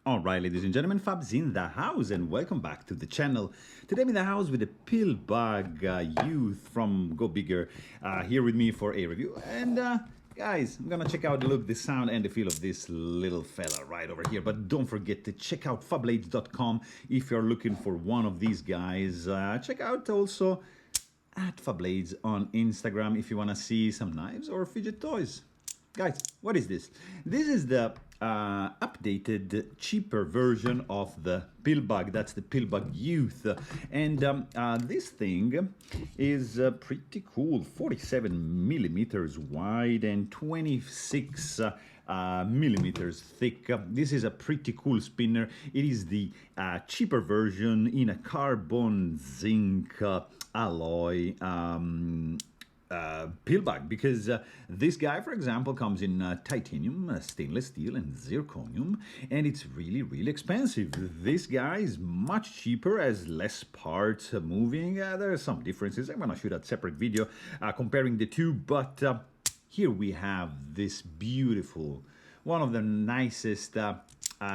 Alright, ladies and gentlemen, Fabs in the house, and welcome back to the channel. Today I'm in the house with the Pillbug youth from Gobigger here with me for a review. And guys, I'm gonna check out the look, the sound, and the feel of this little fella right over here. But don't forget to check out Fablades.com if you're looking for one of these guys. Check out also at Fablades on Instagram if you wanna see some knives or fidget toys. Guys, what is this? This is the updated, cheaper version of the Pillbug. That's the Pillbug Youth. And this thing is pretty cool. 47 millimeters wide and 26 millimeters thick. This is a pretty cool spinner. It is the cheaper version in a carbon zinc alloy Pillbug, because this guy, for example, comes in titanium, stainless steel, and zirconium, and it's really expensive. This guy is much cheaper, has less parts moving. There are some differences. I'm gonna shoot a separate video comparing the two, but here we have this beautiful, one of the nicest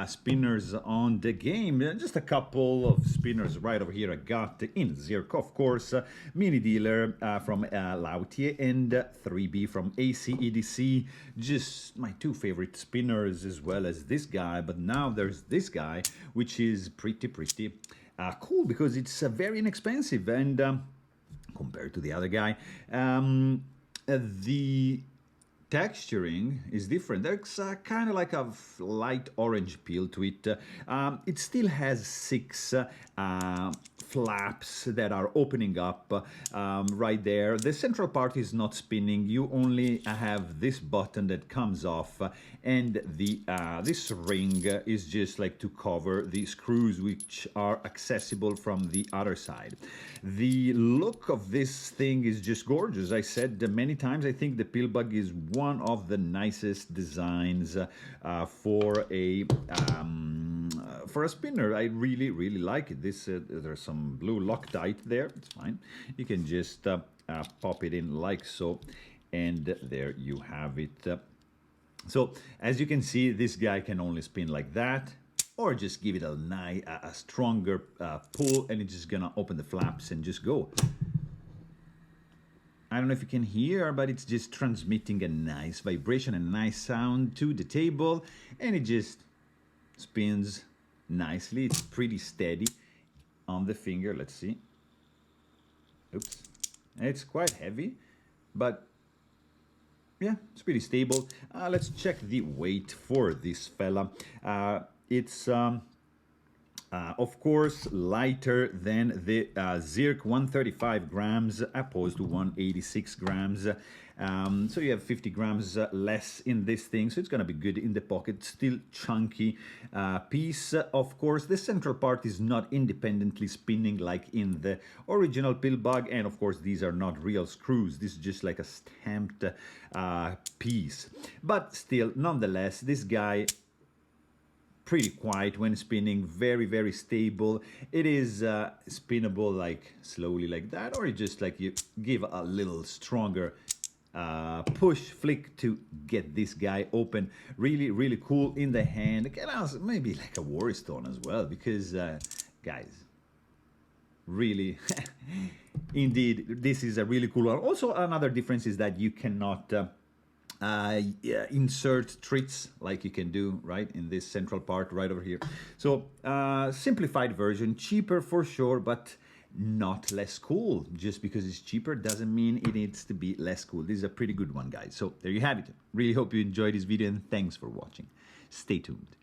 spinners on the game. Just a couple of spinners right over here I got in Zirco, of course, Mini Dealer from Lautier, and 3B from ACEDC. Just my two favorite spinners, as well as this guy. But now there's this guy, which is pretty cool, because it's very inexpensive, and compared to the other guy, the texturing is different. There's kind of like a light orange peel to it. It still has 6 flaps that are opening up right there. The central part is not spinning. You only have this button that comes off, and the this ring is just like to cover the screws, which are accessible from the other side. The look of this thing is just gorgeous. I said many times, I think the Pillbug is one of the nicest designs for a spinner. I really like it. This there's some blue Loctite there. It's fine. You can just pop it in like so, and there you have it. So as you can see, this guy can only spin like that, or just give it a stronger pull, and it's just gonna open the flaps and just go. I don't know if you can hear, but it's just transmitting a nice vibration and nice sound to the table, and it just spins nicely. It's pretty steady on the finger. Let's see. Oops. It's quite heavy, but yeah, it's pretty stable. Let's check the weight for this fella. It's of course lighter than the Zirc, 135 grams opposed to 186 grams. So you have 50 grams less in this thing, so it's gonna be good in the pocket. Still chunky piece. Of course, the central part is not independently spinning like in the original Pillbug, and of course these are not real screws. This is just like a stamped piece. But still, nonetheless, this guy pretty quiet when spinning, very stable. It is spinnable like slowly like that, or just like you give a little stronger push flick to get this guy open. Really cool in the hand. It can also maybe like a War Stone as well, because guys, really indeed, this is a really cool one. Also, another difference is that you cannot insert treats like you can do right in this central part right over here. So simplified version, cheaper for sure, but not less cool. Just because it's cheaper doesn't mean it needs to be less cool. This is a pretty good one, guys. So there you have it. Really hope you enjoyed this video, and thanks for watching. Stay tuned.